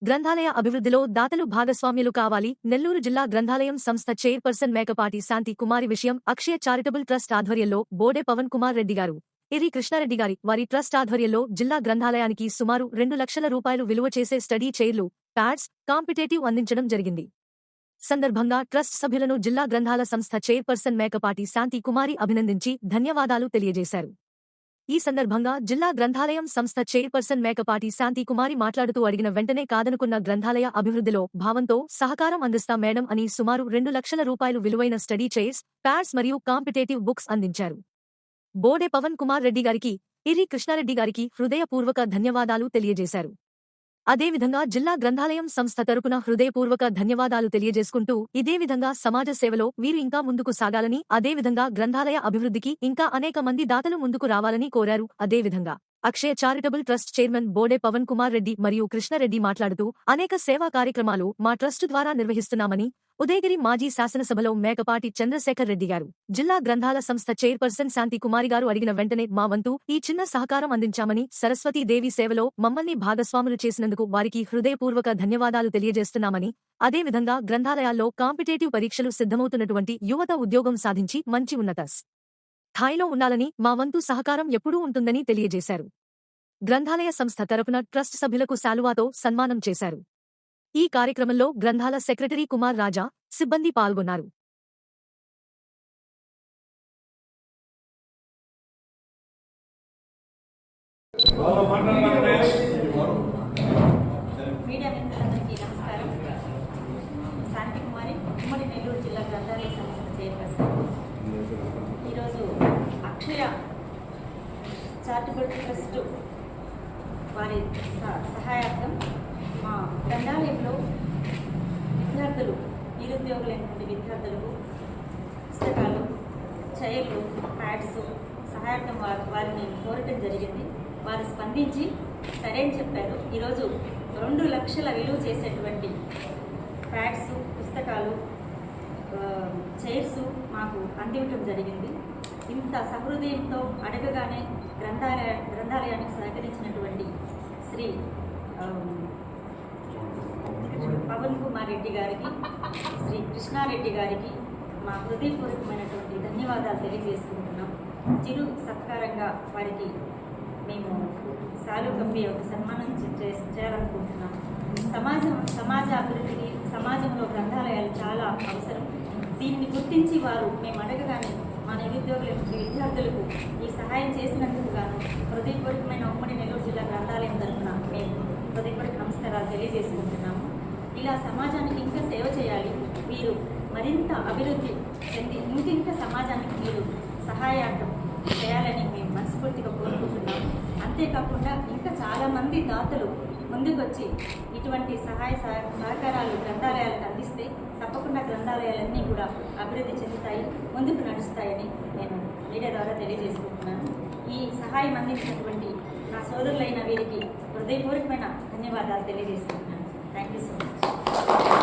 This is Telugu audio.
గ్రంథాలయ అభివృద్ధిలో దాతలు భాగస్వామ్యులు కావాలి. నెల్లూరు జిల్లా గ్రంథాలయం సంస్థ చైర్పర్సన్ మేకపాటి శాంతి కుమారి విషయం అక్షయ చారిటబుల్ ట్రస్ట్ ఆధ్వర్యంలో బోడే పవన్ కుమార్ రెడ్డి గారు, ఇరి కృష్ణారెడ్డి గారి వారి ట్రస్ట్ ఆధ్వర్యంలో జిల్లా గ్రంథాలయానికి సుమారు 2 లక్షల రూపాయలు విలువ చేసే స్టడీ చైర్లు, ప్యాడ్స్, కాంపిటేటివ్ అందించడం జరిగింది. సందర్భంగా ట్రస్ట్ సభ్యులను జిల్లా గ్రంథాల సంస్థ చైర్పర్సన్ మేకపాటి శాంతి కుమారి అభినందించి ధన్యవాదాలు తెలియజేశారు. ఈ సందర్భంగా జిల్లా గ్రంథాలయం సంస్థ చైర్పర్సన్ మేకపాటి శాంతి కుమారి మాట్లాడుతూ అడిగిన వెంటనే కాదనుకున్న గ్రంథాలయ అభివృద్ధిలో భావంతో సహకారం అందిస్తా మేడం అని సుమారు 2 లక్షల రూపాయలు విలువైన స్టడీ చైర్స్, ప్యాడ్స్ మరియు కాంపిటేటివ్ బుక్స్ అందించారు. బోడే పవన్ కుమార్ రెడ్డి గారికి, ఇరి కృష్ణారెడ్డి గారికి హృదయపూర్వక ధన్యవాదాలు తెలియజేశారు. అదేవిధంగా జిల్లా గ్రంథాలయం సంస్థ తరపున హృదయపూర్వక ధన్యవాదాలు తెలియజేసుకుంటూ ఇదే విధంగా సమాజ సేవలో వీరు ఇంకా ముందుకు సాగాలని, అదేవిధంగా గ్రంథాలయ అభివృద్ధికి ఇంకా అనేక మంది దాతలు ముందుకు రావాలని కోరారు. అదేవిధంగా Akshaya charitable trust chairman Bode Pavan Kumar Reddy మరియు కృష్ణారెడ్డి మాట్లాడుతూ అనేక సేవా కార్యక్రమాలు మా ట్రస్టు ద్వారా నిర్వహిస్తున్నామని, ఉదయగిరి మాజీ శాసనసభలో మేకపాటి చంద్రశేఖర్ రెడ్డి గారు, జిల్లా గ్రంథాల సంస్థ చైర్పర్సన్ శాంతి కుమారి గారు అడిగిన వెంటనే మా వంతు ఈ చిన్న సహకారం అందించామని, సరస్వతీదేవి సేవలో మమ్మల్ని భాగస్వాములు చేసినందుకు వారికి హృదయపూర్వక ధన్యవాదాలు తెలియజేస్తున్నామని, అదేవిధంగా గ్రంథాలయాల్లో కాంపిటేటివ్ పరీక్షలు సిద్ధమవుతున్నటువంటి యువత ఉద్యోగం సాధించి మంచి ఉన్నత స్థాయిలో ఉండాలని మా వంతు సహకారం ఎప్పుడూ ఉంటుందని తెలియజేశారు. గ్రంథాలయ సంస్థ తరపున ట్రస్ట్ సభ్యులకు శాలువాతో సన్మానం చేశారు. ఈ కార్యక్రమంలో గ్రంథాల సెక్రటరీ కుమార్ రాజా, సిబ్బంది పాల్గొన్నారు. మీడియా మిత్రులందరికీ నమస్కారం. శాంతి కుమారి, ఉమ్మడి నెల్లూరు జిల్లా గ్రంథాలయ సంస్థ చైర్పర్సన్. ఈరోజు అక్షయ చారిటబుల్ ట్రస్ట్ వారి సహాయార్థం మా గ్రంథాలయంలో విద్యార్థులు, నిరుద్యోగులైనటువంటి విద్యార్థులకు పుస్తకాలు, చైర్లు, ప్యాడ్స్ సహాయార్థం వారిని కోరటం జరిగింది. వారు స్పందించి సరే అని చెప్పారు. ఈరోజు 2 లక్షల విలువ చేసేటువంటి ప్యాడ్స్, పుస్తకాలు, చైర్స్ మాకు అందివ్వటం జరిగింది. ఇంత సహృదయంతో అడగగానే గ్రంథాలయానికి సహకరించినటువంటి శ్రీ పవన్ కుమార్ రెడ్డి గారికి, శ్రీ కృష్ణారెడ్డి గారికి మా హృదయపూర్వకమైనటువంటి ధన్యవాదాలు తెలియజేసుకుంటున్నాం. చిరు సత్కారంగా వారికి మేము శాలువ కప్పి ఒక సన్మానం చేయాలనుకుంటున్నాం. సమాజ అభివృద్ధికి, సమాజంలో గ్రంథాలయాలు చాలా అవసరం. దీన్ని గుర్తించి వారు మేము అడగగానే మా విద్యార్థులకు ఈ సహాయం చేసినందుకు గాను హృదయపూర్వకమైన ఉమ్మడి నెల్లూరు జిల్లా గ్రంథాలయం తరఫున మేము హృదయపూర్వక నమస్కారాలు తెలియజేసుకుంటున్నాము. ఇలా సమాజానికి ఇంకా సేవ చేయాలి, మీరు మరింత అభివృద్ధి చెంది ఇంకింకా సమాజానికి మీరు సహాయార్థం చేయాలని మేము మనస్ఫూర్తిగా కోరుకుంటున్నాము. అంతేకాకుండా ఇంకా చాలామంది దాతలు ముందుకొచ్చి ఇటువంటి సహకారాలు గ్రంథాలయాలకు అందిస్తే తప్పకుండా గ్రంథాలయాలన్నీ కూడా అభివృద్ధి చెందుతాయి, ముందుకు నడుస్తాయని నేను మీడియా ద్వారా తెలియజేసుకుంటున్నాను. ఈ సహాయం అందించినటువంటి నా సోదరులైన వీరికి హృదయపూర్వకమైన ధన్యవాదాలు తెలియజేసుకుంటున్నాను. Thank you so much.